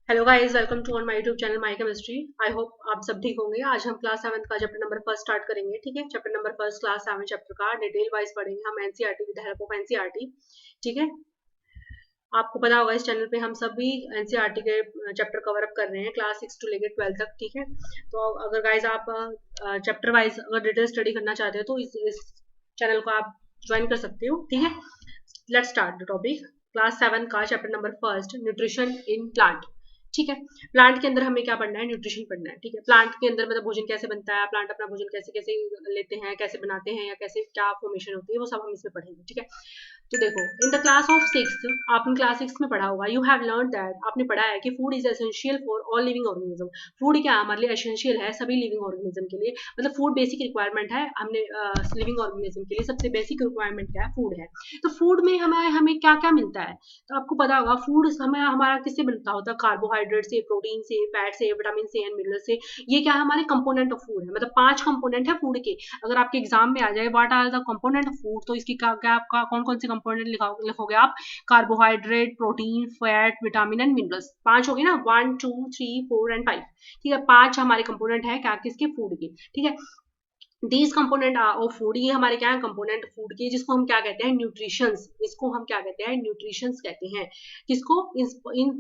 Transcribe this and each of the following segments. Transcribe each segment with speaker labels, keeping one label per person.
Speaker 1: Hello guys, welcome to on my YouTube channel my chemistry. I hope आप सब ठीक होंगे। आज हम क्लास 7 का चैप्टर नंबर फर्स्ट स्टार्ट करेंगे। ठीक है, chapter number first class 7 chapter का डिटेल वाइज पढ़ेंगे हम NCERT with help of NCERT. ठीक है, आपको पता होगा इस चैनल पे हम सभी एनसीईआरटी के चैप्टर कवर अप कर रहे हैं क्लास 6 टू लेकर 12 तक। ठीक है, तो अगर गाइस आप चैप्टर वाइज अगर डिटेल स्टडी करना चाहते हो तो इस चैनल को आप ज्वाइन कर सकते हो। ठीक है, let's start the topic. Class 7 का chapter number first, nutrition in plant. ठीक है, प्लांट के अंदर हमें क्या पढ़ना है? न्यूट्रिशन पढ़ना है। ठीक है, प्लांट के अंदर मतलब भोजन कैसे बनता है, प्लांट अपना भोजन कैसे कैसे लेते हैं, कैसे बनाते हैं, या कैसे क्या फॉर्मेशन होती है, वो सब हम इसमें पढ़ेंगे। ठीक है, तो देखो, in the class of six, आपने क्लास 6 में पढ़ा होगा, यू हैव लर्न दैट, आपने पढ़ा है कि food is essential for all living organism. Food क्या हमारे लिए एसेंशियल है सभी लिविंग ऑर्गेनिज्म के लिए, मतलब फूड बेसिक रिक्वायरमेंट है हमने लिविंग ऑर्गेनिज्म के लिए। सबसे बेसिक रिक्वायरमेंट क्या है? फूड है। तो फूड में हमें हमें क्या क्या मिलता है? तो आपको पता होगा फूड हमें हमारा किससे बनता होता है? कार्बोहाइड्रेट से, प्रोटीन से, फैट से, विटामिन से एंड मिनरल से। ये क्या हमारे कंपोनेंट ऑफ फूड है, मतलब 5 कंपोनेंट है फूड के। अगर आपके एग्जाम में आ जाए what are the component of food, तो इसकी क्या क्या आपका कौन कौन से कंपोनेंट लिखोगे आप? Carbohydrate, protein, fat, vitamin and minerals. 5 हो गए ना, 1 2 3 4 एंड 5। ठीक है, 5 हमारे कंपोनेंट है क्या किसके? फूड के। ठीक है, दीज कंपोनेंट ऑफ फूड, ये हमारे क्या है? कंपोनेंट फूड के, जिसको हम क्या कहते हैं? न्यूट्रिशंस। इसको हम क्या कहते हैं? न्यूट्रिशंस कहते हैं। किसको?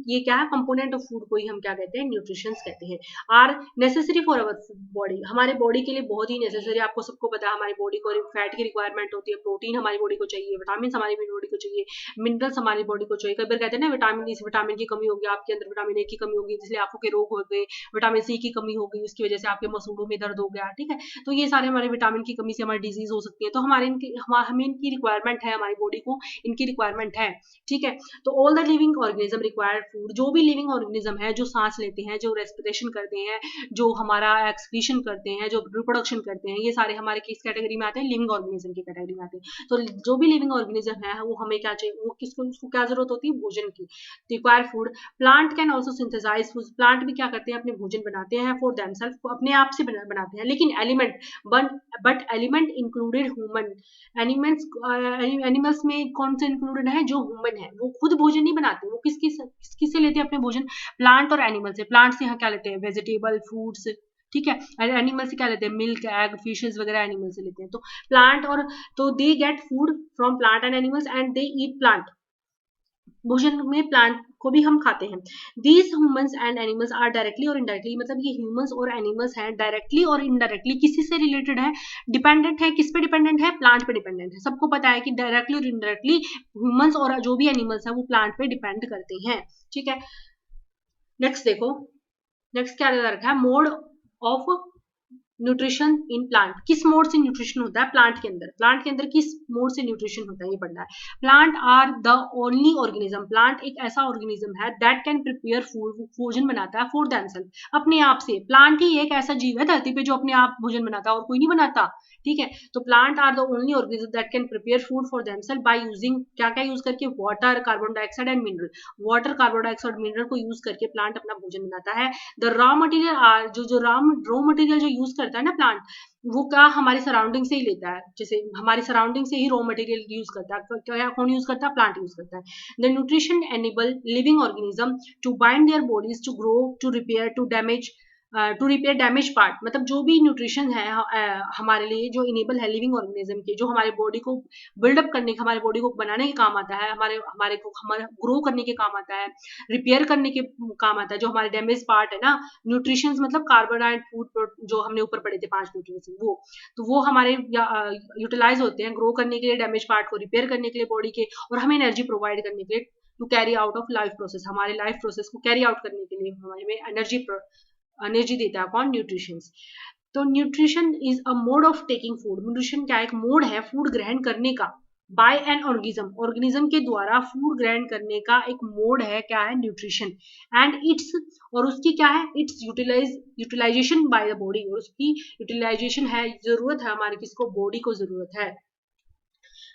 Speaker 1: ये क्या है? कंपोनेंट ऑफ फूड को ही हम क्या कहते हैं? न्यूट्रिशंस कहते हैं। Are necessary for our body, हमारे बॉडी के लिए बहुत ही नेसेसरी। आपको सबको पता है हमारी बॉडी को फैट की रिक्वायरमेंट होती है, प्रोटीन हमारी बॉडी को चाहिए, विटामिन हमारी बॉडी को चाहिए, मिनरल्स हमारी बॉडी को चाहिए। कई बार कहते हैं ना विटामिन, इस विटामिन की कमी होगी, आपके अंदर विटामिन ए की कमी होगी, इसलिए आंखों के रोग हो गए। विटामिन सी की कमी होगी, उसकी वजह से आपके मसूड़ों में दर्द हो गया। ठीक है, तो ये सारे हमारे विटामिन की कमी से हमारी डिजीज हो सकती है। तो हमें इनकी रिक्वायरमेंट है, हमारी बॉडी को इनकी रिक्वायरमेंट है। ठीक है, तो all the living organism required food, जो भी लिविंग ऑर्गेनिज्म है, जो सांस लेते हैं, जो रेस्पिरेशन करते हैं, जो हमारा एक्सक्रीशन करते हैं, जो रिप्रोडक्शन करते हैं, ये सारे हमारे किस कैटेगरी में आते हैं? लिविंग ऑर्गेनिज्म की कैटेगरी में आते हैं। तो जो भी लिविंग ऑर्गेनिज्म है वो हमें क्या चाहिए? वो किसको उसको क्या जरूरत होती है? भोजन की। Require food. Plant can also synthesize food, plant भी क्या करते हैं? अपने भोजन बनाते हैं फॉर देमसेल्फ, अपने आप से बनाते हैं। लेकिन element but element included human animals, animals में कौन से इंक्लूडेड है? जो ह्यूमन है वो खुद भोजन नहीं बनाते, वो किससे लेते हैं अपने भोजन? प्लांट और एनिमल से। प्लांट से यहाँ क्या लेते हैं? Vegetable, fruits. ठीक है, एनिमल से क्या लेते हैं? मिल्क, एग, फिशेस वगैरह एनिमल से लेते हैं। तो प्लांट और, तो they get food from plant and animals and they eat plant. भोजन में प्लांट को भी हम खाते हैं। These humans and animals are directly और इनडायरेक्टली, मतलब ये ह्यूमंस और एनिमल्स हैं डायरेक्टली और इनडायरेक्टली किसी से रिलेटेड है? डिपेंडेंट है। किस पे डिपेंडेंट है? प्लांट पे डिपेंडेंट है। सबको पता है कि डायरेक्टली और इनडायरेक्टली ह्यूमंस और जो भी एनिमल्स है वो प्लांट पे डिपेंड करते हैं। ठीक है, नेक्स्ट देखो, नेक्स्ट क्या दे रखा है? Mode of nutrition in plant, किस मोड से न्यूट्रिशन होता है प्लांट के अंदर? प्लांट के अंदर किस मोड से न्यूट्रिशन होता है ये पढ़ना है। Plant are the only organism, plant एक ऐसा ऑर्गेनिज्म है दैट कैन प्रिपेयर फूड, भोजन बनाता है फॉर देमसेल्फ, अपने आप से। प्लांट ही एक ऐसा जीव है धरती पे जो अपने आप भोजन बनाता है और कोई नहीं बनाता। ठीक है, तो plant are the only organism that can prepare food for themself by using, क्या क्या यूज करके? Water, carbon dioxide and mineral. Water, carbon dioxide, mineral को यूज करके प्लांट अपना भोजन बनाता है। द रॉ मटेरियल, जो रॉ मटेरियल जो यूज करता है ना प्लांट, वो क्या हमारे सराउंडिंग से ही लेता है। जैसे हमारी सराउंडिंग से ही रॉ मटेरियल यूज करता है। क्या कौन यूज करता है? प्लांट यूज करता है। The nutrition enable living organism to bind their bodies, to grow, to repair, to repair damage part, मतलब जो भी न्यूट्रिशन है हमारे लिए जो इनेबल है लिविंग ऑर्गेनिज्म के, जो हमारे बॉडी को बिल्डअप करने का, हमारे बॉडी को बनाने के काम आता है, हमारे हमारे को हमारा ग्रो करने के काम आता है, रिपेयर करने के काम आता है। जो हमारे डैमेज पार्ट है ना, न्यूट्रिशन मतलब कार्बोहाइड्रेट, फूड, जो हमने ऊपर पढ़े थे 5 न्यूट्रिशन, वो तो वो हमारे यूटिलाइज होते हैं ग्रो करने के लिए, डैमेज पार्ट को रिपेयर करने के लिए बॉडी के, और हमें एनर्जी प्रोवाइड करने के लिए, to carry out of life process, हमारे लाइफ प्रोसेस को कैरी आउट करने के लिए हमें एनर्जी देता है कौन? न्यूट्रिशन। तो nutrition is a mode of taking food, nutrition क्या एक मोड है फूड ग्रहण करने का, बाय एन ऑर्गेनिज्म, ऑर्गेनिज्म के द्वारा फूड ग्रहण करने का एक मोड है क्या है? न्यूट्रिशन। एंड इट्स, और उसकी क्या है? Its utilization by the body, और उसकी यूटिलाइजेशन है, जरूरत है हमारी किसको? बॉडी को जरूरत है।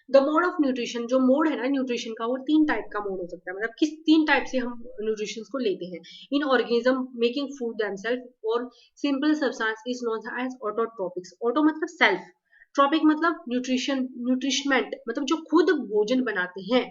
Speaker 1: द मोड ऑफ न्यूट्रिशन, जो मोड है ना न्यूट्रिशन का, वो 3 टाइप का मोड हो सकता है, मतलब किस 3 टाइप से हम न्यूट्रिशन को लेते हैं। In organism making food themselves, or simple substance is known as autotropics. Auto मतलब सेल्फ, ट्रॉपिक मतलब न्यूट्रिशन, न्यूट्रिशमेंट मतलब जो खुद भोजन बनाते हैं।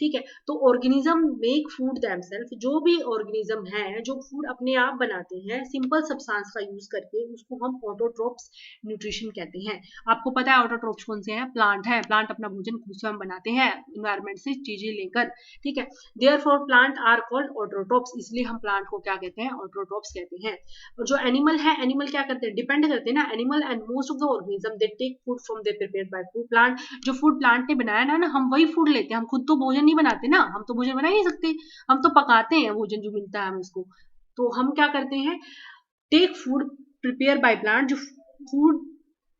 Speaker 1: ठीक है। तो ऑर्गेनिज्म मेक फूड देमसेल्फ, जो भी ऑर्गेनिज्म है जो फूड अपने आप बनाते हैं सिंपल सब्सटेंस का यूज करके, उसको हम ऑटोट्रोप्स न्यूट्रिशन कहते हैं। आपको पता है ऑटोट्रोप्स कौन से हैं? प्लांट है, प्लांट अपना भोजन खुद से हम बनाते हैं इन्वायरमेंट से चीजें लेकर, ठीक है। Therefore plant are called autotrophs, इसलिए हम प्लांट को क्या कहते हैं? ऑटोट्रोप्स कहते हैं। और जो एनिमल है, एनिमल क्या करते हैं? डिपेंड करते हैं ना, animal and most of the organism they take food from they prepared by food plant, जो फूड प्लांट ने बनाया ना हम वही फूड लेते हैं, हम खुद तो भोजन नहीं बनाते ना, हम तो भोजन बना ही नहीं सकते, हम तो पकाते हैं भोजन जो मिलता है हमें उसको। तो हम क्या करते हैं? Take food prepare by plant, जो फूड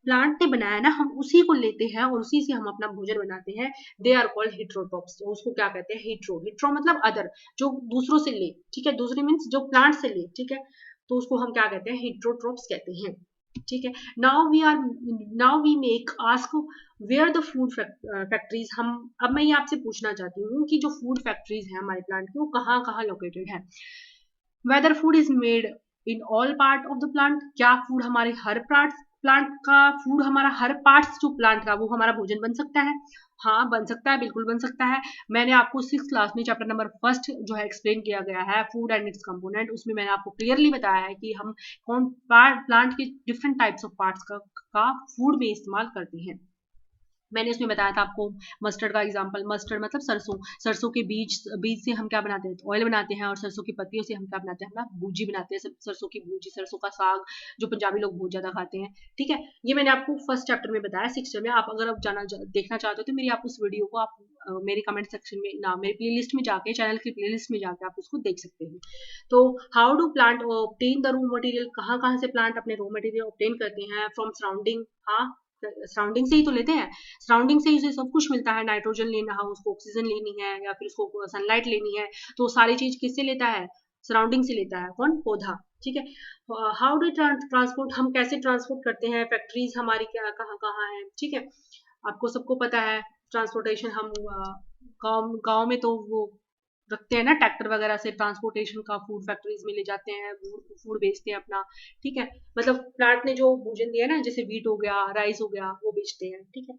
Speaker 1: प्लांट ने बनाया ना हम उसी को लेते हैं और उसी से हम अपना भोजन बनाते हैं। दे आर कॉल्ड हेट्रोट्रोप्स, तो उसको क्या कहते हैं? हेट्रो, हेट्रो मतलब अदर, जो दूसरों से ले, ठीक है, दूसरे मीन्स जो प्लांट से ले, ठीक है, तो उसको हम क्या कहते हैं? हेट्रोट्रोप्स कहते हैं, ठीक है। Now we make ask where the food factories, हम अब मैं ये आपसे पूछना चाहती हूँ कि जो फूड फैक्ट्रीज है हमारे प्लांट की वो कहाँ कहाँ लोकेटेड है। Whether food is made in all part of the plant, क्या फूड हमारे हर प्लांट का फूड, हमारा हर पार्ट्स जो प्लांट का वो हमारा भोजन बन सकता है? हाँ बन सकता है, बिल्कुल बन सकता है। मैंने आपको 6th क्लास में चैप्टर नंबर 1 जो है एक्सप्लेन किया गया है फूड एंड इट्स कंपोनेंट, उसमें मैंने आपको क्लियरली बताया है कि हम कौन प्लांट के डिफरेंट टाइप्स ऑफ पार्ट्स का फूड में इस्तेमाल करते हैं। मैंने उसमें बताया था आपको मस्टर्ड का एग्जांपल, मस्टर्ड मतलब सरसों, सरसों के बीज से हम क्या बनाते हैं? ऑयल बनाते हैं, और सरसों की पत्तियों से हम क्या बनाते हैं? अपना भूजी बनाते हैं, सरसों की भूजी, सरसों का साग जो पंजाबी लोग बहुत ज्यादा खाते हैं, ठीक है। ये मैंने आपको फर्स्ट चैप्टर में बताया, 6th में। आप अगर आप देखना चाहते हो तो मेरी आप उस वीडियो को आप मेरे कमेंट सेक्शन में ना मेरे प्लेलिस्ट में जाके, चैनल की प्लेलिस्ट में जाके आप उसको देख सकते हैं। तो how do plant obtain the raw material, कहाँ कहाँ से प्लांट अपने रॉ मटेरियल ऑब्टेन करते हैं? फ्रॉम सराउंडिंग, हाँ सराउंडिंग से ही तो लेते हैं, सराउंडिंग से उसे सब कुछ मिलता है, नाइट्रोजन लेना है उसको, ऑक्सीजन लेनी है, या फिर उसको सनलाइट लेनी है, तो सारी चीज किससे लेता है? सराउंडिंग से लेता है। कौन? पौधा, ठीक है। हाउ डू ट्रांसपोर्ट, हम कैसे ट्रांसपोर्ट करते हैं? फैक्ट्रीज हमारी क्या कहाँ कहाँ है, ठीक है, आपको सबको पता है। ट्रांसपोर्टेशन हम गांव गांव में तो वो रखते हैं ना ट्रैक्टर वगैरह से, ट्रांसपोर्टेशन का फूड फैक्ट्रीज में ले जाते हैं, फूड बेचते हैं अपना, ठीक है। मतलब प्लांट ने जो भोजन दिया ना, जैसे वीट हो गया, राइस हो गया, वो बेचते हैं, ठीक है।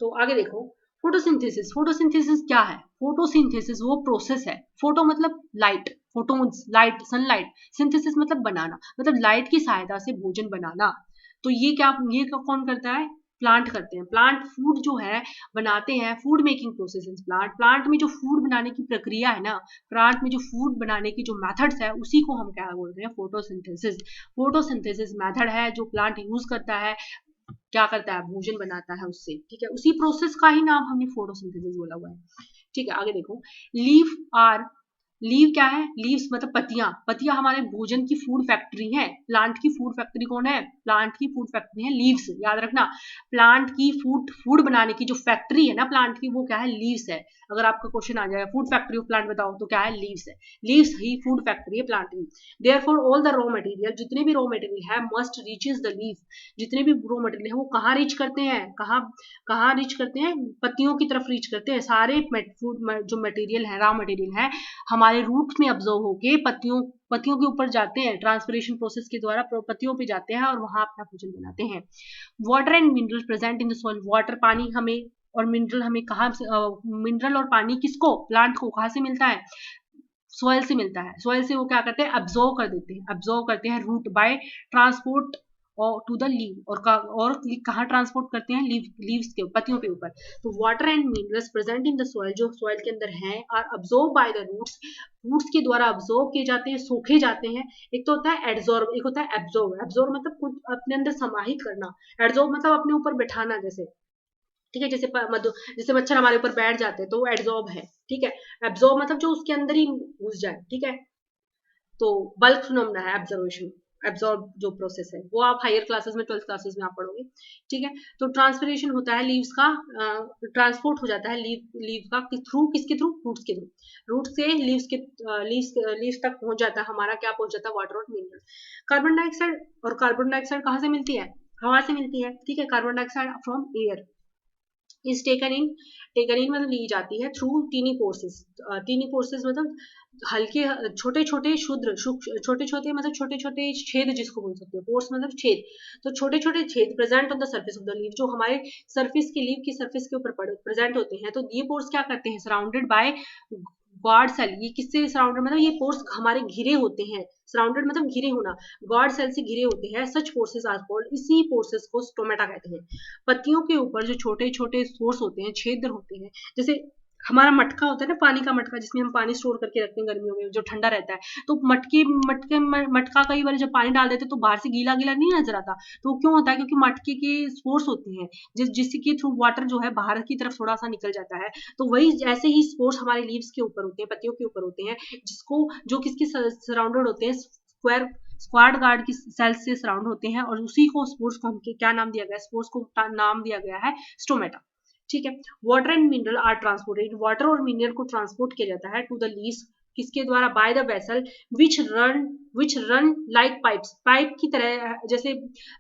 Speaker 1: तो आगे देखो, फोटोसिंथेसिस, फोटोसिंथेसिस क्या है? फोटोसिंथेसिस वो प्रोसेस है, फोटो मतलब light, photons light, sunlight, synthesis मतलब बनाना, मतलब लाइट की सहायता से भोजन बनाना। तो ये कौन करता है? प्लांट करते हैं। प्लांट फूड जो है बनाते हैं, फूड मेकिंग प्रोसेस प्लांट में जो फूड बनाने की प्रक्रिया है ना, प्लांट में जो फूड बनाने की जो मेथड्स है उसी को हम क्या बोलते हैं? फोटोसिंथेसिस। फोटोसिंथेसिस मेथड है जो प्लांट यूज करता है, क्या करता है? भोजन बनाता है उससे, ठीक है। उसी प्रोसेस का ही नाम हमने फोटोसिंथेसिस बोला हुआ है, ठीक है। आगे देखो, लीफ आर, लीव क्या है? लीव्स मतलब पत्तियां, पत्तियां हमारे भोजन की फूड फैक्ट्री है। प्लांट की फूड फैक्ट्री कौन है? प्लांट की फूड फैक्ट्री है लीव्स, याद रखना। प्लांट की फूड बनाने की जो फैक्ट्री है ना प्लांट की, वो क्या है? लीव्स है। अगर आपका क्वेश्चन आ जाए फूड फैक्ट्री ऑफ प्लांट बताओ, तो क्या है? लीव्स है। लीव्स ही फूड फैक्ट्री है प्लांट की। Therefore all the raw material, जितने भी रॉ मटेरियल है मस्ट रीचेस द लीफ, जितने भी रॉ मटेरियल है वो कहाँ रीच करते हैं? कहाँ कहाँ रीच करते हैं? पत्तियों की तरफ रीच करते हैं। सारे फूड जो मटेरियल है, रॉ मटेरियल है, हमारे रूट में ऑब्जर्व होके पत्तियों के ऊपर जाते हैं, ट्रांसपिरेशन प्रोसेस के द्वारा पत्तियों पे जाते हैं और वहां अपना भोजन बनाते हैं। Water and mineral present in the soil, water पानी हमें और मिनरल हमें कहाँ से, मिनरल और पानी किसको? प्लांट को। कहाँ से मिलता है? सॉइल से मिलता है। सॉइल से वो क्या करते हैं? अब्जॉर्व कर देते हैं, अब्जॉर्व करते हैं रूट बाय ट्रांसपोर्ट और टू द लीव, और कहाँ ट्रांसपोर्ट करते हैं? लीव्स के पत्तियों के ऊपर। तो water and minerals present in the soil, जो सॉइल के अंदर है, are absorb by the roots, roots के द्वारा अब्जॉर्व किए जाते हैं, सोखे जाते हैं। एक तो होता है एड्सॉर्ब, एक होता है एब्जॉर्ब। एब्जॉर्ब मतलब खुद अपने अंदर समाहित करना, एड्सॉर्ब मतलब अपने ऊपर बिठाना, जैसे, ठीक है, जैसे मच्छर हमारे ऊपर बैठ जाते हैं तो वो एड्सॉर्ब है, ठीक है। एब्सॉर्ब मतलब जो उसके अंदर ही घुस जाए, ठीक है। तो बल्क फिनोमेना है एब्जर्वेशन, एब्सॉर्ब जो प्रोसेस है वो आप हायर क्लासेस में, 12th क्लासेस में आप पढ़ोगे, ठीक है। तो ट्रांसपिरेशन होता है लीव्स का, ट्रांसपोर्ट हो जाता है लीव का थ्रू, किसके थ्रू? रूट्स के थ्रू। रूट से लीव्स तक पहुंच जाता है हमारा, क्या पहुंच जाता है? वाटर और मिनरल। कार्बन डाइऑक्साइड, और कार्बन डाइऑक्साइड कहाँ से मिलती है? हवा से मिलती है, ठीक है। Carbon dioxide from air is taken in मतलब ली जाती है through tiny pores. Tiny pores मतलब हल्के छोटे छोटे क्षुद्र, छोटे छोटे मतलब छोटे छोटे छेद जिसको बोल सकते हो, पोर्स मतलब छेद, तो छोटे छोटे छेद present on the surface of the leaf, जो हमारे सर्फेस की लीफ की सर्फेस के ऊपर प्रेजेंट होते हैं। तो ये पोर्स क्या करते हैं, सराउंडेड बाय गॉड सेल। ये किससे सराउंडेड, मतलब ये पोर्स हमारे घिरे होते हैं, सराउंडेड मतलब घिरे होना, गॉड सेल से घिरे होते हैं। सच पोर्सेस आर कॉल्ड, इसी पोर्सेस को स्टोमेटा कहते हैं। पत्तियों के ऊपर जो छोटे छोटे पोर्स होते हैं, छेद होते हैं, जैसे हमारा मटका होता है ना, पानी का मटका जिसमें हम पानी स्टोर करके रखते हैं गर्मियों में, जो ठंडा रहता है, तो मटका कई बार जब पानी डाल देते हैं तो बाहर से गीला गीला नहीं नजर आता। तो वो क्यों होता है, क्योंकि मटके के स्पोर्स होते हैं जिसके थ्रू वाटर जो है बाहर की तरफ थोड़ा सा निकल जाता है। तो वही ऐसे ही स्पोर्स हमारे लीव्स के ऊपर होते हैं, पत्तियों के ऊपर होते हैं, जिसको जो किसके सराउंडेड होते हैं, स्क्वाड गार्ड की सेल्स से सराउंड होते हैं, और उसी को स्पोर्स को हम क्या नाम दिया गया है, स्पोर्स को नाम दिया गया है स्टोमेटा। ठीक है। Water and mineral are transported, water और मिनरल को ट्रांसपोर्ट किया जाता है टू द लीव्स, किसके द्वारा, by the vessel which run like pipes, pipe की तरह, जैसे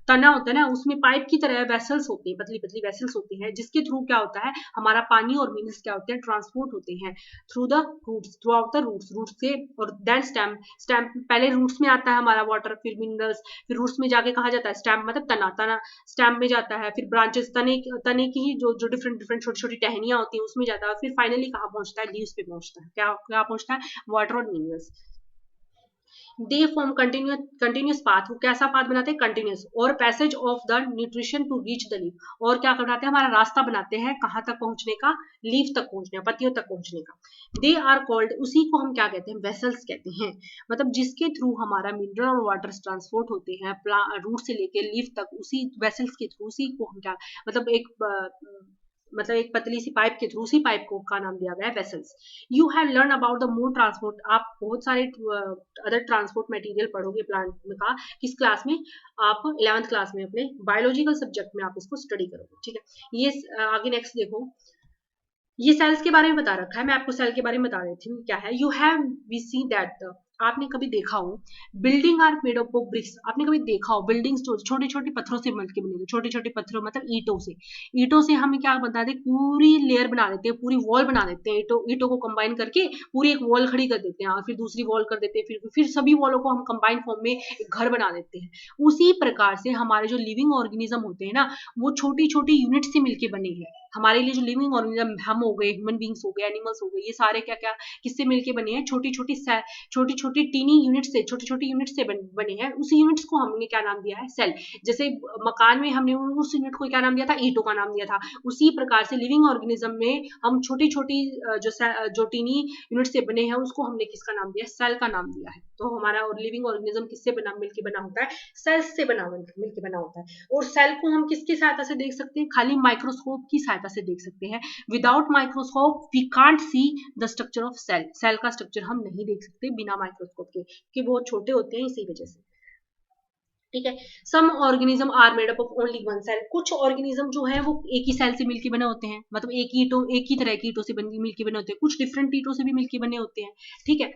Speaker 1: तना होता है ना, उसमें पाइप की तरह वेसल्स होते हैं, पतली पतली वेसल्स होती हैं, जिसके थ्रू क्या होता है, हमारा पानी और मिनरल्स क्या होते हैं, ट्रांसपोर्ट होते हैं through the roots, throughout the roots से, और देन स्टेम, स्टेम पहले रूट्स में आता है हमारा वाटर, फिर मिनरल्स, फिर रूट्स में जाके कहा जाता है, स्टेम मतलब तना, तना स्टेम में जाता है, फिर ब्रांचेस, तने की ही जो जो डिफरेंट डिफरेंट छोटी छोटी टहनियां होती हैं उसमें जाता है, फिर फाइनली कहाँ पहुंचता है, लीव्स पे पहुंचता है, क्या क्या पहुंचता है, वाटर और minerals. They form continuous path, वो कैसा पाथ बनाते हैं, कंटिन्यूस, और passage of the nutrition to reach the leaf, और क्या बनाते हैं, हमारा रास्ता बनाते हैं कहाँ तक पहुंचने का, लीफ तक पहुंचने का, पत्तियों तक पहुंचने का। दे आर कॉल्ड, उसी को हम क्या कहते हैं, वेसल्स कहते हैं, मतलब जिसके थ्रू हमारा मिनरल और वाटर ट्रांसपोर्ट होते हैं रूट से लेके लीफ तक, उसी वेसल्स के थ्रू, उसी को हम क्या, मतलब एक पतली सी पाइप के थ्रू, उसी पाइप को का नाम दिया गया है vessels. You have learn about the mode transport, आप बहुत सारे अदर ट्रांसपोर्ट मटेरियल पढ़ोगे प्लांट में का, किस क्लास में, आप 11th क्लास में अपने बायोलॉजिकल सब्जेक्ट में आप इसको स्टडी करोगे। ठीक है। ये आगे नेक्स्ट देखो, ये सेल्स के बारे में बता रखा है, मैं आपको सेल के बारे में बता देती हूँ क्या है। You have we see that, आपने कभी देखा हो, building are made up of bricks, आपने कभी देखा हो बिल्डिंग्स जो छोटे छोटे पत्थरों से मिलकर बनी होती, छोटे छोटे पत्थरों मतलब ईंटों से, ईंटों से हम क्या बता दें, पूरी लेयर बना देते हैं, पूरी वॉल बना देते हैं, ईंटों को कंबाइन करके पूरी एक वॉल खड़ी कर देते हैं, और फिर दूसरी वॉल कर देते हैं, फिर सभी वॉलों को हम कंबाइन फॉर्म में एक घर बना देते हैं। उसी प्रकार से हमारे जो लिविंग ऑर्गेनिज्म होते हैं ना, वो छोटी छोटी यूनिट से मिलकर बने हैं। हमारे लिए जो लिविंग ऑर्गेनिज्म, हम हो गए, ह्यूमन बींग्स हो गए, एनिमल्स हो गए, ये सारे क्या क्या किससे मिलके बने हैं, छोटी छोटी टीनी यूनिट से, छोटी छोटी यूनिट से बने हैं। उसी यूनिट्स को हमने क्या नाम दिया है, सेल। जैसे मकान में हमने उस यूनिट को क्या नाम दिया था, ईंटों का नाम दिया था, उसी प्रकार से लिविंग ऑर्गेनिज्म में हम छोटी छोटी जो टीनी यूनिट से बने हैं, उसको हमने किसका नाम दिया, सेल का नाम दिया है। तो हमारा और लिविंग ऑर्गेनिज्म किससे बना, मिलके बना होता है, सेल्स से बना मिलके बना होता है। और सेल को हम किसकी सहायता से देख सकते हैं, खाली माइक्रोस्कोप की सहायता से देख सकते हैं। Without microscope we can't see the structure of cell, cell का स्ट्रक्चर हम नहीं देख सकते बिना माइक्रोस्कोप के, कि बहुत छोटे होते हैं इसी वजह से। ठीक है। Some organism are made up of only one cell, कुछ ऑर्गेनिज्म जो है वो एक ही सेल से मिलके बने होते हैं, मतलब एक ही तरह की ईंटों से मिलके बने होते हैं, कुछ डिफरेंट ईंटों से भी मिलके बने होते हैं। ठीक है।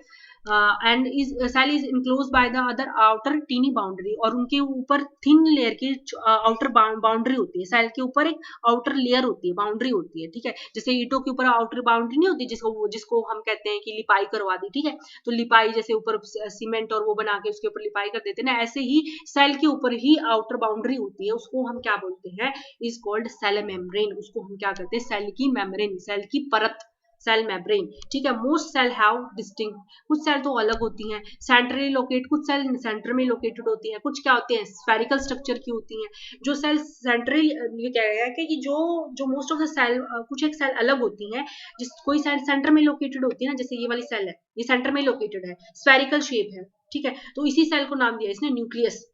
Speaker 1: And is cell is enclose by the other outer tiny boundary, और उनके ऊपर थिन लेयर की आउटर बाउंड्री होती है, सेल के ऊपर एक आउटर लेयर होती है, बाउंड्री होती है। ठीक है। जैसे ईंटों के ऊपर आउटर बाउंड्री नहीं होती, जिसको हम कहते हैं कि लिपाई करवा दी। ठीक है। तो लिपाई जैसे ऊपर सीमेंट और वो बना के उसके ऊपर लिपाई कर देते हैं ना, ऐसे ही सेल के ऊपर ही आउटर बाउंड्री होती है, उसको हम क्या बोलते हैं, इज कॉल्ड सेल मेम्ब्रेन। उसको हम क्या करते हैं, सेल की मेम्ब्रेन, सेल की परत, सेल मेम्ब्रेन। ठीक है। मोस्ट सेल हैव डिस्टिंक्ट, कुछ सेल तो अलग होती हैं, सेंट्रली लोकेट, कुछ सेल सेंटर में लोकेटेड होती हैं, कुछ क्या होते हैं, स्फेरिकल स्ट्रक्चर की होती हैं। जो सेल सेंट्रली, ये क्या है कि जो जो मोस्ट ऑफ द सेल, कुछ एक सेल अलग होती हैं, जिस कोई सेल सेंटर में लोकेटेड होती है ना, जैसे ये वाली सेल है, ये सेंटर में लोकेटेड है, स्फेरिकल शेप है। ठीक है। तो इसी सेल को नाम दिया इसने न्यूक्लियस।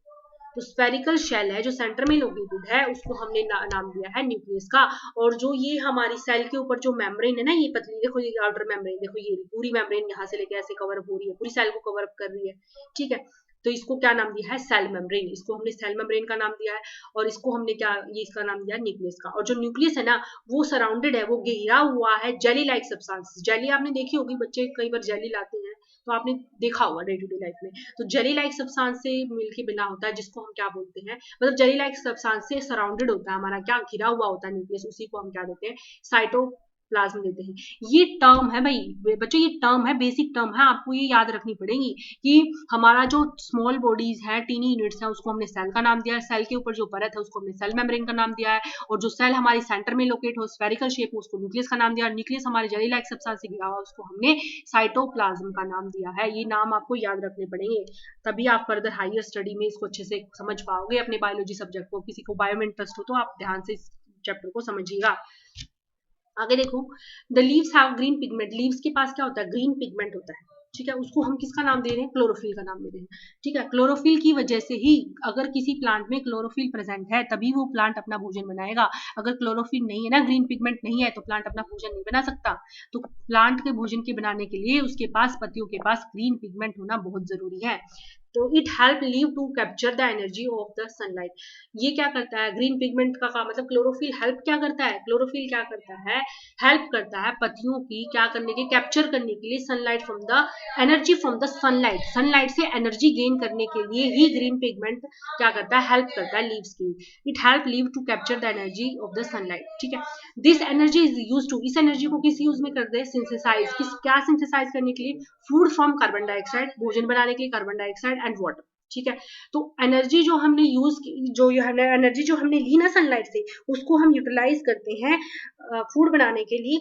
Speaker 1: तो स्फेरिकल शेल है जो सेंटर में लोकेटेड है, उसको हमने नाम दिया है न्यूक्लियस का। और जो ये हमारी सेल के ऊपर जो मेम्ब्रेन है ना, ये पतली, देखो ये आउटर मेम्ब्रेन, देखो ये पूरी मेम्ब्रेन यहाँ से लेके ऐसे कवर अप हो रही है, पूरी सेल को कवर अप कर रही है। ठीक है। तो इसको क्या नाम दिया है, सेल मेम्ब्रेन, इसको हमने सेल मेम्ब्रेन का नाम दिया है। और इसको हमने क्या, ये इसका नाम दिया न्यूक्लियस का। और जो न्यूक्लियस है ना, वो सराउंडेड है, वो घेरा हुआ है जेली लाइक सब्सटेंस। जेली आपने देखी होगी, बच्चे कई बार जेली लाते हैं, तो आपने देखा होगा डे टू डे लाइफ में। तो जेली लाइक सब्सटेंस से मिलके बना होता है, जिसको हम क्या बोलते हैं, मतलब जेली लाइक सब्सटेंस से सराउंडेड होता है हमारा, क्या घिरा हुआ होता है न्यूक्लियस, उसी को हम क्या देते हैं, साइटो साइटोप्लाज्म देते हैं। ये टर्म है भाई बच्चों, ये टर्म है, बेसिक टर्म है, आपको ये याद रखनी पड़ेगी कि हमारा जो स्मॉल बॉडीज है, टीनी यूनिट्स है, उसको हमने सेल का नाम दिया है, सेल के ऊपर जो परत है उसको हमने सेल मेम्ब्रेन का नाम दिया है, और जो सेल हमारी सेंटर में लोकेट हो स्फेरिकल शेप में उसको न्यूक्लियस का नाम दिया, और न्यूक्लियस हमारे जेली लाइक सब्सटेंस से घिरा हुआ उसको हमने साइटोप्लाज्म का नाम दिया है। ये नाम आपको याद रखने पड़ेंगे, तभी आप फर्दर हायर स्टडी में इसको अच्छे से समझ पाओगे अपने बायोलॉजी सब्जेक्ट को। किसी को बायो में इंटरेस्ट हो तो आप ध्यान से इस चैप्टर को समझिएगा। आगे देखो, the leaves have green pigment, leaves के पास क्या होता है, ग्रीन पिगमेंट होता है, ठीक है। उसको हम किसका नाम दे रहे हैं, क्लोरोफिल का नाम दे रहे हैं, ठीक है। क्लोरोफिल की वजह से ही, अगर किसी प्लांट में क्लोरोफिल प्रेजेंट है तभी वो प्लांट अपना भोजन बनाएगा। अगर क्लोरोफिल नहीं है ना, ग्रीन पिगमेंट नहीं है, तो प्लांट अपना भोजन नहीं बना सकता। तो प्लांट के भोजन के बनाने के लिए उसके पास, पत्तियों के पास ग्रीन पिगमेंट होना बहुत जरूरी है। तो it help leave to capture the energy of the sunlight. ये क्या करता है, ग्रीन पिगमेंट का काम, मतलब क्लोरोफिल हेल्प क्या करता है, क्लोरोफिल क्या करता है, हेल्प करता है पत्तियों की क्या करने के, कैप्चर करने के लिए sunlight from the energy from the sunlight, sunlight से एनर्जी गेन करने के लिए ही ग्रीन पिगमेंट क्या करता है, हेल्प करता है लीव्स की। It help leave to capture the energy of the sunlight, ठीक है। This energy is use to, इस एनर्जी को किस यूज में करते हैं, सिंथेसाइज, किस क्या सिंथेसाइज करने के लिए, फूड फ्रॉम कार्बन डाइऑक्साइड, भोजन बनाने के लिए कार्बन डाइऑक्साइड एंड वाटर, ठीक है। तो एनर्जी जो हमने यूज की, जो एनर्जी जो हमने ली ना सनलाइट से, उसको हम यूटिलाइज करते हैं फूड बनाने के लिए,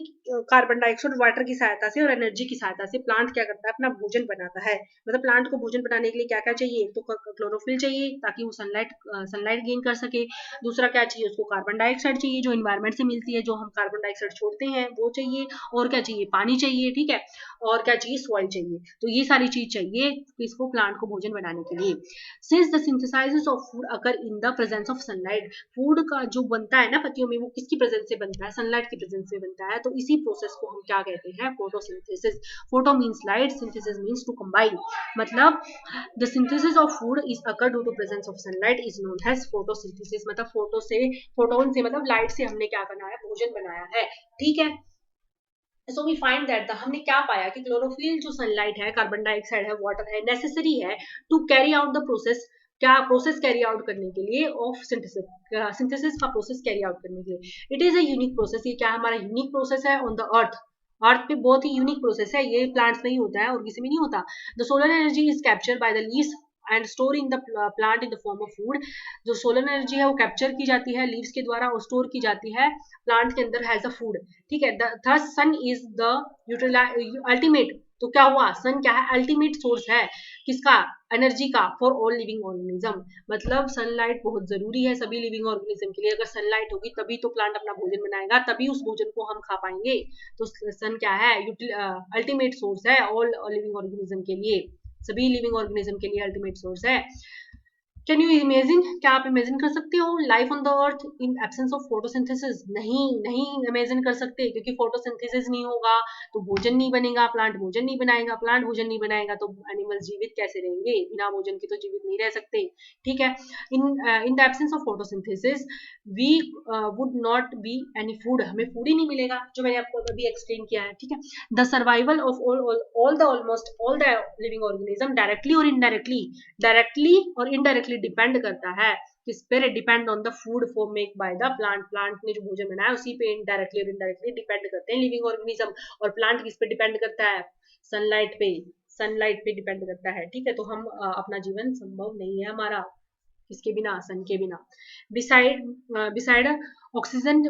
Speaker 1: कार्बन डाइऑक्साइड वाटर की सहायता से और एनर्जी की सहायता से प्लांट क्या करता है, अपना भोजन बनाता है। मतलब प्लांट को भोजन बनाने के लिए क्या क्या चाहिए, एक तो क्लोरोफिल चाहिए ताकि वो सनलाइट गेन कर सके, दूसरा क्या चाहिए उसको, कार्बन डाइऑक्साइड चाहिए जो इन्वायरमेंट से मिलती है, जो हम कार्बन डाइऑक्साइड छोड़ते हैं वो चाहिए, और क्या चाहिए, पानी चाहिए, ठीक है, और क्या चाहिए, सॉइल चाहिए। तो ये सारी चीज चाहिए इसको, प्लांट को भोजन बनाने के लिए। Since the synthesises of food occur in the presence of sunlight, food का जो बनता है ना पत्तियों में, वो किसकी प्रेजेंस से बनता है, सनलाइट की प्रेजेंस से बनता है। तो इसी प्रोसेस को हम क्या कहते हैं, photosynthesis. Photo means light, synthesis means to combine, मतलब the synthesis of food is occur due to presence of sunlight is known as photosynthesis. मतलब फोटोन से मतलब लाइट से हमने क्या बनाया, भोजन बनाया है, ठीक है। सो वी फाइंड दैट हमने क्या पाया कि क्लोरोफिल जो सनलाइट है, कार्बन डाइऑक्साइड है, वाटर है, नेसेसरी है to carry out the process, क्या प्रोसेस कैरी आउट करने के लिए ऑफ सिंथेसिस, सिंथेसिस का प्रोसेस कैरी आउट करने के लिए। It is a unique process, ये क्या हमारा यूनिक प्रोसेस है ऑन द अर्थ, अर्थ पे बहुत ही यूनिक प्रोसेस है ये, प्लांट्स में ही होता है और किसी में नहीं होता। The solar energy is captured by the leaves and store in the plant in the form of food. जो सोलर एनर्जी है वो कैप्चर की जाती है लीव्स के द्वारा और स्टोर की जाती है प्लांट के अंदर एज अ फूड, ठीक है। Thus sun is the ultimate, तो क्या हुआ, सन क्या है, अल्टीमेट सोर्स है किसका, एनर्जी का, फॉर ऑल लिविंग ऑर्गेनिज्म। मतलब सनलाइट बहुत जरूरी है सभी लिविंग ऑर्गेनिज्म के लिए, अगर सनलाइट होगी तभी तो प्लांट अपना भोजन बनाएगा, तभी उस भोजन को हम खा पाएंगे। तो सन क्या है, अल्टीमेट सोर्स है ऑल लिविंग ऑर्गेनिज्म के लिए, सभी लिविंग ऑर्गेनिज्म के लिए अल्टीमेट सोर्स है। कैन यू इमेजिन, क्या आप इमेजिन कर सकते हो life on the earth in absence of photosynthesis? नहीं, नहीं इमेजिन कर सकते, क्योंकि फोटोसिंथेसिस नहीं होगा तो भोजन नहीं बनेगा, प्लांट भोजन नहीं बनाएगा, प्लांट भोजन नहीं बनाएगा तो एनिमल्स जीवित कैसे रहेंगे, बिना भोजन के तो जीवित नहीं रह सकते, ठीक है। In the absence of photosynthesis we would not be any food, हमें फूड ही नहीं मिलेगा, जो मैंने आपको अभी एक्सप्लेन किया है, ठीक है। The survival of all the almost all the living organism directly और इनडायरेक्टली, डायरेक्टली और इनडायरेक्टली डिपेंड करता है किस पे, depend on the food for make by the plant, plant ने जो भोजन बनाया उसी पे इनडायरेक्टली और इनडायरेक्टली डिपेंड करते हैं लिविंग ऑर्गेनिज्म। और प्लांट किस पे डिपेंड करता है, सनलाइट पे, सनलाइट पे डिपेंड करता है, ठीक है। तो हम अपना जीवन संभव नहीं है हमारा इसके बिना, सन के बिना। Beside oxygen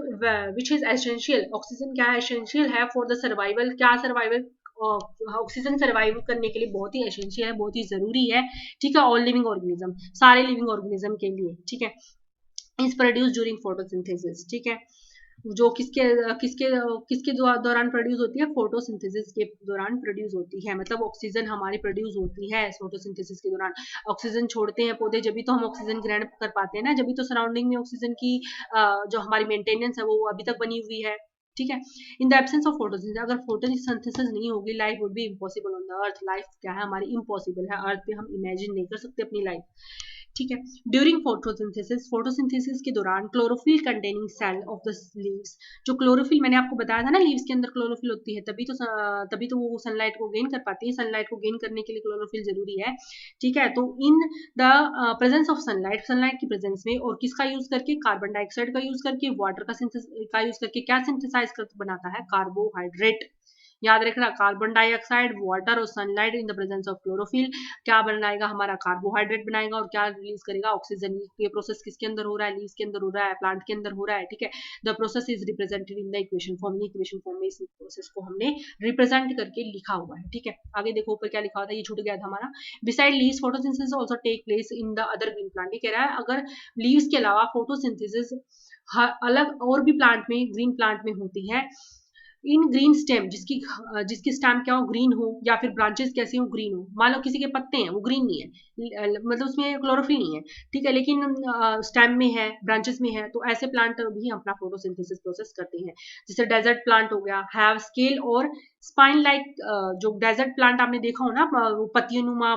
Speaker 1: which is essential, oxygen क्या एसेंशियल है फॉर द सर्वाइवल, क्या सर्वाइवल, ऑक्सीजन सर्वाइव करने के लिए बहुत ही एसेंशियल है, बहुत ही जरूरी है, ठीक है, ऑल लिविंग ऑर्गेनिज्म, सारे लिविंग ऑर्गेनिज्म के लिए, ठीक है। इज प्रोड्यूस ड्यूरिंग फोटोसिंथेसिस, ठीक है, जो किसके किसके किसके दौरान प्रोड्यूस होती है, फोटोसिंथेसिस के दौरान प्रोड्यूस होती है। मतलब ऑक्सीजन हमारी प्रोड्यूस होती है फोटोसिंथेसिस के दौरान, ऑक्सीजन छोड़ते हैं पौधे जब भी तो हम ऑक्सीजन ग्रहण कर पाते हैं ना, जब भी तो सराउंडिंग में ऑक्सीजन की जो हमारी मेंटेनेंस है वो अभी तक बनी हुई है, ठीक है। In the absence of photosynthesis, अगर फोटोसिंथेसिस नहीं होगी life would be impossible on the earth, life क्या है हमारी इम्पॉसिबल है अर्थ पे, हम इमेजिन नहीं कर सकते अपनी लाइफ। ठीक है। ड्यूरिंग फोटोसिंथेसिस, फोटोसिंथेसिस के दौरान chlorophyll containing cell of the leaves, जो क्लोरोफिल मैंने आपको बताया था ना, लीव्स के अंदर क्लोरोफिल होती है, तभी तो वो सनलाइट को गेन कर पाती है। सनलाइट को गेन करने के लिए क्लोरोफिल जरूरी है, ठीक है। तो in the presence of sunlight, sunlight की प्रेजेंस में, और किसका यूज करके, कार्बन डाइऑक्साइड का यूज करके, वाटर का यूज करके क्या सिंथेसाइज कर बनाता है, कार्बोहाइड्रेट। याद रखना, कार्बन डाइऑक्साइड, वाटर और sunlight in the presence of chlorophyll क्या बनाएगा, हमारा कार्बोहाइड्रेट बनाएगा, और क्या रिलीज करेगा, ऑक्सीजन। ये प्रोसेस किसके अंदर हो रहा है, लीव्स के अंदर हो रहा है, प्लांट के अंदर हो रहा है, ठीक है। The process is represented in the equation form, ये इक्वेशन फॉर्म में इस प्रोसेस को हमने रिप्रेजेंट करके लिखा हुआ है, ठीक है। आगे देखो ऊपर क्या लिखा हुआ था, ये छूट गया था हमारा। Beside leaves photosynthesis also take place in the other green plant, ये कह रहा है अगर लीव्स के अलावा फोटोसिंथेसिस अलग और भी प्लांट में, ग्रीन प्लांट में होती है। इन ग्रीन स्टेम, जिसकी स्टेम क्या हो, ग्रीन हो, या फिर ब्रांचेस कैसे हो, ग्रीन हो। मान लो किसी के पत्ते हैं वो ग्रीन नहीं है, मतलब उसमें क्लोरोफिल नहीं है, ठीक है, लेकिन स्टेम में है, ब्रांचेस में है, तो ऐसे प्लांट भी अपना फोटोसिंथेसिस प्रोसेस करते हैं। जैसे डेजर्ट प्लांट हो गया, हैव स्केल और स्पाइन लाइक, जो डेजर्ट प्लांट आपने देखा हो ना, वो पत्तीनुमा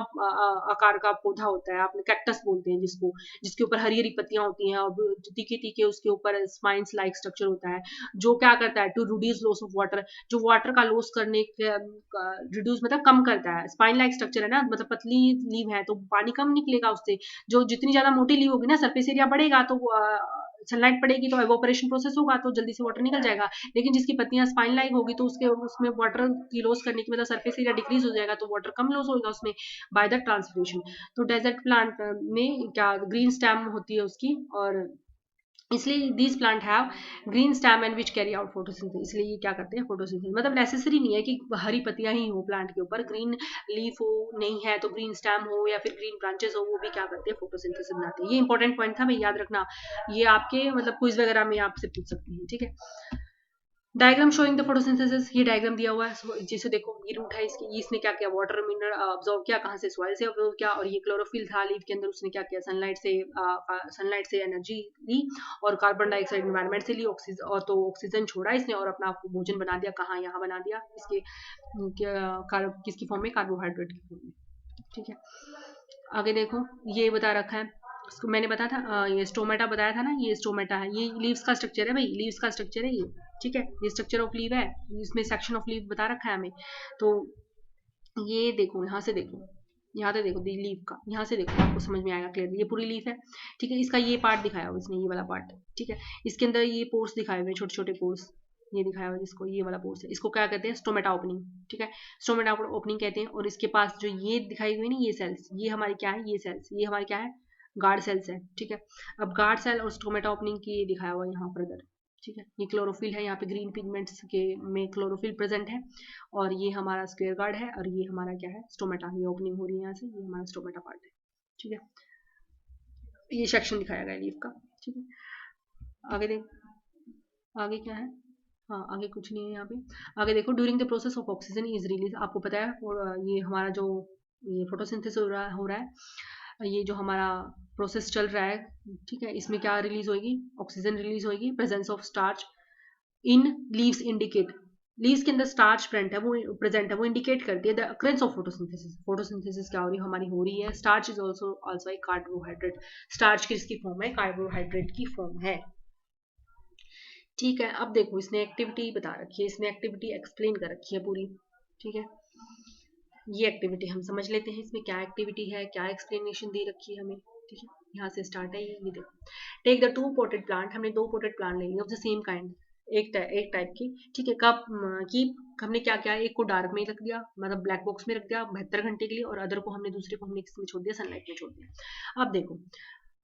Speaker 1: आकार का पौधा होता है, आपने कैक्टस बोलते हैं जिसको, जिसके ऊपर हरी हरी पत्तियां होती हैं, और तीखे तीखे उसके ऊपर स्पाइंस लाइक स्ट्रक्चर होता है, जो क्या करता है, to reduce loss of water, जो वाटर का लॉस करने के, रिड्यूस मतलब कम करता है। स्पाइन लाइक स्ट्रक्चर है ना, मतलब पतली लीव है तो पानी कम निकलेगा उससे। जो जितनी ज्यादा मोटी लीव होगी ना, सरफेस एरिया बढ़ेगा, तो सनलाइट पड़ेगी तो एवोपरेशन प्रोसेस होगा, तो जल्दी से वाटर निकल जाएगा। लेकिन जिसकी पत्तियां स्पाइन लाइक होगी तो उसके उसमें वाटर की लॉस करने की, मतलब सरफेस एरिया डिक्रीज हो जाएगा, तो वाटर कम लॉस होगा उसमें बाय द ट्रांसपिरेशन। तो डेजर्ट प्लांट में क्या ग्रीन स्टेम होती है उसकी, और इसलिए these plant have green stem and which carry out photosynthesis, इसलिए ये क्या करते हैं, फोटोसिंथेसिस। मतलब नेसेसरी नहीं है कि हरी पत्तियां ही हो प्लांट के ऊपर, ग्रीन लीफ हो, नहीं है तो ग्रीन स्टेम हो या फिर ग्रीन ब्रांचेस हो, वो भी क्या करते हैं, फोटोसिंथेसिस बनाते हैं। ये इंपॉर्टेंट पॉइंट था भाई, याद रखना, ये आपके मतलब क्विज वगैरह में आपसे पूछ सकती है, ठीक है। डायग्राम शोइंग द फोटोसिंथेसिस, ये डायग्राम दिया हुआ है, जिसे देखो ये रूट है इसकी, इसने क्या किया, वाटर मिनरल ऑब्जॉर्व किया, कहाँ से, सॉइल से ऑब्जॉर्व किया, और ये क्लोरोफिल था लीफ के अंदर, उसने क्या किया, सनलाइट से एनर्जी ली, और कार्बन डाइऑक्साइड एनवायरमेंट से ली, ऑक्सीजन, और तो ऑक्सीजन छोड़ा इसने, और अपना भोजन बना दिया, कहाँ, यहाँ बना दिया, इसके किसकी फॉर्म में, कार्बोहाइड्रेट की फॉर्म में, ठीक है। आगे देखो ये बता रखा है, इसको मैंने बताया था, ये स्टोमेटा बताया था ना, ये स्टोमेटा है, ये लीव्स का स्ट्रक्चर है भाई, लीव्स का स्ट्रक्चर है ये, ठीक है। ये स्ट्रक्चर ऑफ लीव है, इसमें सेक्शन ऑफ लीव बता रखा है हमें। तो ये देखो, यहाँ से देखो, यहाँ से देखो लीफ का, यहाँ से देखो, आपको समझ में आएगा क्लियरली, ये पूरी लीफ है, ठीक है। इसका ये पार्ट दिखाया हुआ इसने, ये वाला पार्ट, ठीक है। इसके अंदर ये पोर्स दिखाए हुए, छोटे छोटे पोर्स, ये दिखाया हुआ जिसको, ये वाला पोर्स है, इसको क्या कहते हैं, स्टोमेटा ओपनिंग, ठीक है। स्टोमेटा ओपनिंग कहते हैं। और इसके पास जो ये दिखाई हुई ना, ये सेल्स, ये हमारी क्या है, ये सेल्स, ये हमारी क्या है, गार्ड सेल्स है, ठीक है। अब गार्ड सेल और स्टोमेटा ओपनिंग की ये दिखाया हुआ है यहाँ पर इधर, ठीक है। ये क्लोरोफिल है, यहाँ पे ग्रीन पिगमेंट्स के में क्लोरोफिल प्रेजेंट है, और ये हमारा स्क्वायर गार्ड है, और ये हमारा क्या है, स्टोमेटा, ये ओपनिंग हो रही है यहाँ से, ये हमारा स्टोमेटा पार्ट है, ठीक है। ये सेक्शन दिखाया गया लीफ का, ठीक है। आगे देख, आगे क्या है, हाँ आगे कुछ नहीं है यहाँ पे। आगे देखो, during the process of oxygen is release, आपको पता है, और ये हमारा जो ये फोटोसिंथेसिस हो रहा है, ये जो हमारा प्रोसेस चल रहा है, ठीक है, इसमें क्या रिलीज होगी, ऑक्सीजन रिलीज होगी, presence of starch in leaves indicate, leaves के अंदर स्टार्च प्रेजेंट है, वो इंडिकेट करती है the occurrence of photosynthesis. Photosynthesis क्या हो रही है, हमारी हो रही है। Starch is also a carbohydrate, starch किसकी फॉर्म है, कार्बोहाइड्रेट की फॉर्म है, ठीक है। अब देखो इसने एक्टिविटी बता रखी है, इसने एक्टिविटी एक्सप्लेन कर रखी है पूरी, ठीक है। ये एक्टिविटी हम समझ लेते हैं, इसमें क्या एक्टिविटी है, क्या एक्सप्लेनेशन दे रखी है हमें, ठीक है। यहाँ से स्टार्ट है ये देखो, टेक द 2 पोटेड प्लांट, हमने 2 पोटेड प्लांट ले लिए ऑफ द सेम काइंड, एक टाइप की, ठीक है। कब की हमने क्या किया, एक को डार्क में रख दिया, मतलब ब्लैक बॉक्स में रख दिया 72 घंटे के लिए, और अदर को हमने दूसरे को हमने किसमें छोड़ दिया, सनलाइट में छोड़ दिया। अब देखो,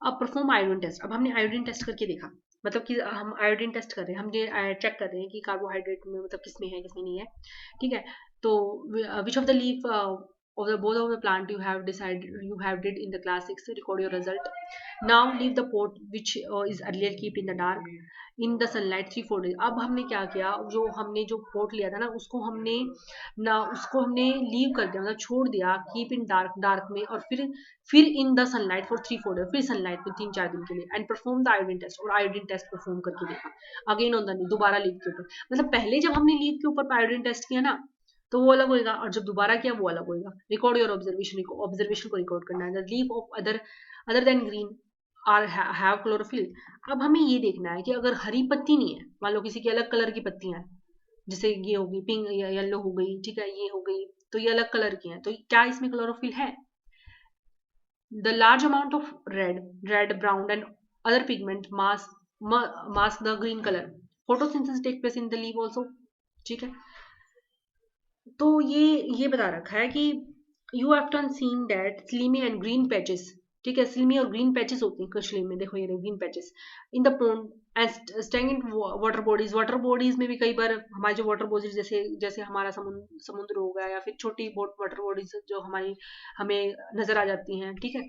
Speaker 1: अब परफॉर्म आयोडीन टेस्ट, अब हमने आयोडीन टेस्ट करके देखा, मतलब कि हम आयोडीन टेस्ट कर रहे हैं, हम ये चेक कर रहे हैं कि कार्बोहाइड्रेट में मतलब किसमें है किसमें नहीं है, ठीक है। तो which of the leaf of the both of the plant you have did in the class 6, record your result. Now leave the pot which is earlier kept in the dark in the sunlight 3-4 days. अब हमने क्या किया, जो हमने जो pot लिया था ना, उसको हमने लीव कर दिया, मतलब छोड़ दिया, कीप इन डार्क में, और फिर in the sunlight for 3-4 days, फिर सनलाइट में 3-4 दिन के लिए, and perform the iodine test, और आयोडीन टेस्ट परफॉर्म करके देखा अगेन ऑन द लीव, दोबारा लीव के ऊपर। मतलब पहले जब हमने लीव के ऊपर आयोडीन टेस्ट किया ना, तो वो अलग होएगा, और जब दोबारा किया वो अलग होएगा। रिकॉर्ड योर ऑब्जर्वेशन, ऑब्जर्वेशन को रिकॉर्ड करना है। The leaf of other other than green are have chlorophyll. अब हमें ये देखना है कि अगर हरी पत्ती नहीं है, मान लो किसी की अलग कलर की पत्तियां हैं, जैसे ये होगी पिंक या येलो हो गई, ठीक है, ये हो गई, तो ये अलग कलर की हैं, तो क्या इसमें क्लोरोफिल है? The large amount of red, brown, and other pigment mask the green color. Photosynthesis take place in the leaf also. ठीक है, तो ये बता रखा है कि you have ton seen that slimy and green patches, ठीक है, स्लिमी और ग्रीन पैचेस होती हैं कशलीम में, देखो ये green patches in the pond and stagnant water bodies में भी कई बार हमारे जो वाटर बॉडीज जैसे जैसे हमारा समुद्र हो गया, या फिर छोटी वाटर बॉडीज जो हमारी हमें नजर आ जाती हैं, ठीक है,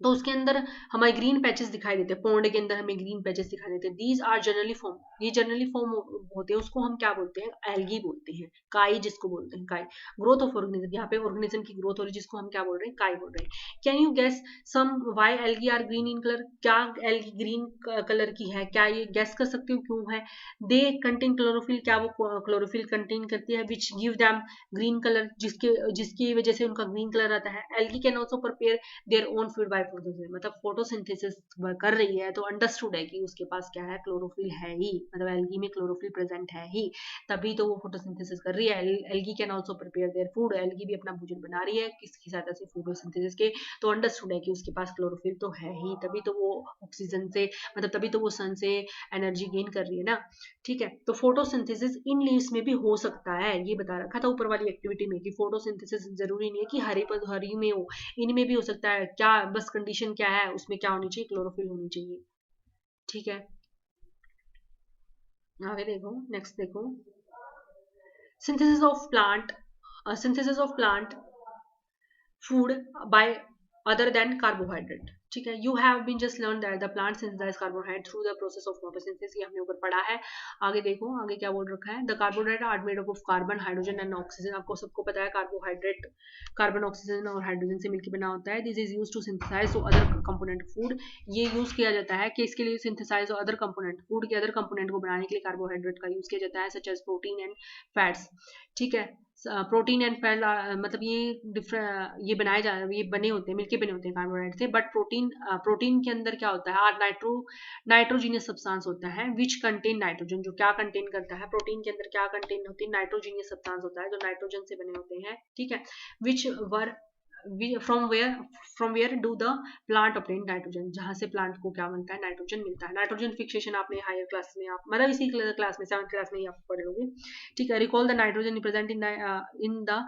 Speaker 1: तो उसके अंदर हमें ग्रीन पैचेस दिखाई देते हैं, पोंड के अंदर हमें ग्रीन पैचेस दिखाई देते हैं। दीज आर जनरली फॉर्म, ये जनरली फॉर्म होते हैं, उसको हम क्या बोलते हैं? एल्गी बोलते हैं, काई जिसको बोलते हैं, काई। ग्रोथ ऑफ ऑर्गेनिज्म, यहाँ पे ऑर्गेनिज्म की ग्रोथ हो रही है जिसको हम क्या बोल रहे हैं? काई बोल रहे हैं। Can you guess some why algae are green in colour? क्या एल्गी ग्रीन कलर की है? क्या ये गेस कर सकते हो क्यों है? दे कंटेन क्लोरोफिल, क्या वो क्लोरोफिल कंटेन करती है, which give them green colour, जिसकी वजह से उनका ग्रीन कलर आता है। Algae can also prepare their own food by photosynthesis, मतलब फोटोसिंथेसिस कर रही है तो अंडरस्टूड है कि उसके पास क्या है? क्लोरोफिल है ही, मतलब एल्गी में क्लोरोफिल प्रेजेंट है ही, तभी तो वो फोटोसिंथेसिस कर रही है। Algae can also prepare their food, algae भी अपना भोजन बना रही है किसकी सहायता से? फोटोसिंथेसिस के, तो अंडरस्टूड है कि उसके पास क्लोरोफिल तो है ही, तभी तो वो ऑक्सीजन से, मतलब तभी तो वो सन से एनर्जी गेन कर रही है ना, ठीक है। तो फोटोसिंथेसिस इन लीव्स में भी हो सकता है, ये बता रखा था ऊपर वाली एक्टिविटी में कि फोटोसिंथेसिस जरूरी नहीं है कि हरी में हो, इनमें भी हो सकता है। क्या बस कंडीशन क्या है उसमें? क्या होनी चाहिए? क्लोरोफिल होनी चाहिए, ठीक है। आगे देखो, नेक्स्ट देखो, synthesis of plant food by other than carbohydrate, ठीक है। You have been just learn that the plant synthesise carbohydrate through the process of photosynthesis, ये हमने ऊपर पढ़ा है। आगे देखो, आगे क्या बोल रखा है? The carbohydrate are made up of carbon, hydrogen and oxygen. आपको सबको पता है कार्बोहाइड्रेट कार्बन, ऑक्सीजन और हाइड्रोजन से मिलकर बना होता है। This is use to synthesise so other component food, ये यूज किया जाता है कि इसके लिए सिंथेसाइज और अदर कंपोनेंट, फूड के अदर कंपोनेंट को बनाने के लिए कार्बोहाइड्रेट का यूज किया जाता है, such as protein and fats, ठीक है। प्रोटीन एंड फैट, मतलब ये बनाए जा ये बने होते हैं, मिलके बने होते हैं कार्बोहाइड्रेट से, बट प्रोटीन के अंदर क्या होता है? आर नाइट्रोजीनियस सब्सटेंस होता है विच कंटेन नाइट्रोजन, जो क्या कंटेन करता है? प्रोटीन के अंदर क्या कंटेन होती है? नाइट्रोजीनियस सब्सटेंस होता है जो नाइट्रोजन से बने होते हैं, ठीक है। Which were from where do the plant obtain nitrogen, जहां से प्लांट को क्या मिलता है? नाइट्रोजन मिलता है। नाइट्रोजन फिक्सेशन आपने हायर क्लास में, आप मतलब इसी क्लास में 7th क्लास में ही आप पढ़े होंगे, ठीक है। Recall the nitrogen present in the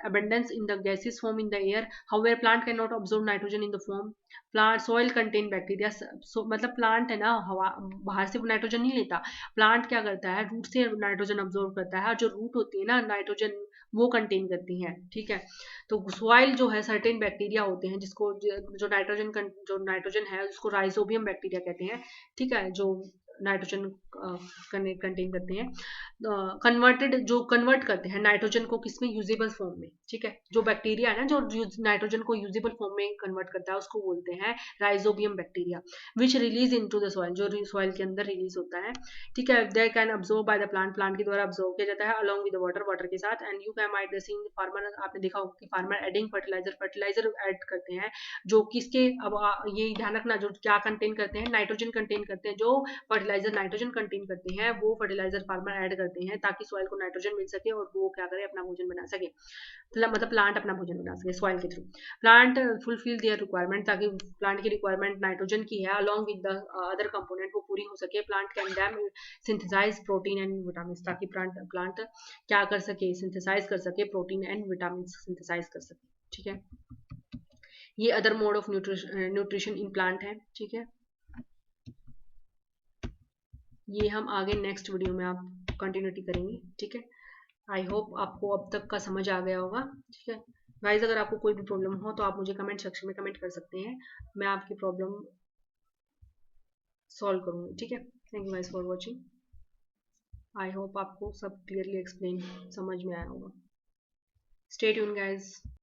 Speaker 1: abundance in the gaseous form in the air, however plant cannot absorb nitrogen in the form, plant soil contain bacteria, मतलब प्लांट है ना, हवा बाहर से नाइट्रोजन नहीं लेता, प्लांट क्या करता है? रूट से नाइट्रोजन अब्सॉर्ब करता है, और जो रूट होती है ना नाइट्रोजन वो कंटेन करती है, ठीक है। तो सॉइल जो है सर्टेन बैक्टीरिया होते हैं जिसको जो नाइट्रोजन है उसको राइजोबियम बैक्टीरिया कहते हैं, ठीक है, जो नाइट्रोजन कंटेन करते हैं, कन्वर्ट करते हैं नाइट्रोजन को किसमें? यूजेबल फॉर्म में, ठीक है। जो बैक्टीरिया है ना जो नाइट्रोजन को यूजेबल फॉर्म में कन्वर्ट करता है उसको बोलते हैं rhizobium bacteria, which release into the soil, जो सॉइल के अंदर रिलीज होता है, ठीक है। They can absorb by the plant के द्वारा अब्सॉर्ब किया जाता है अलॉन्ग विद वाटर के साथ, and you can might the seen farmer, आपने देखा होगा कि फार्मर एडिंग फर्टिलाइजर ऐड करते हैं, जो किसके, अब ये ध्यान रखना, जो क्या कंटेन करते हैं? नाइट्रोजन कंटेन करते हैं, जो फर्टिलाइजर नाइट्रोजन कंटेन करते हैं वो फर्टिलाइजर फार्मर ऐड करते हैं ताकि सॉइल को नाइट्रोजन मिल सके और वो क्या करे? अपना भोजन बना सके, मतलब प्लांट अपना भोजन बना सके सॉइल के through. Plant fulfil their requirement, ताकि प्लांट की रिक्वायरमेंट नाइट्रोजन की है along with the other component वो पूरी हो सके। Plant can then synthesise protein and vitamin, ताकि प्लांट क्या कर सके? सिंथेसाइज कर सके प्रोटीन एंड विटामिन सिंथेसाइज कर सके, ठीक है। ये other mode of nutrition in plant है, ठीक है। ये हम आगे नेक्स्ट वीडियो में आप कंटिन्यूटी करेंगे, ठीक है। आई होप आपको अब तक का समझ आ गया होगा, ठीक है। गाइज अगर आपको कोई भी प्रॉब्लम हो तो आप मुझे कमेंट सेक्शन में कमेंट कर सकते हैं, मैं आपकी प्रॉब्लम सॉल्व करूंगी, ठीक है। Thank you guys for watching. I hope आपको सब क्लियरली एक्सप्लेन समझ में आया होगा। Stay tune guys.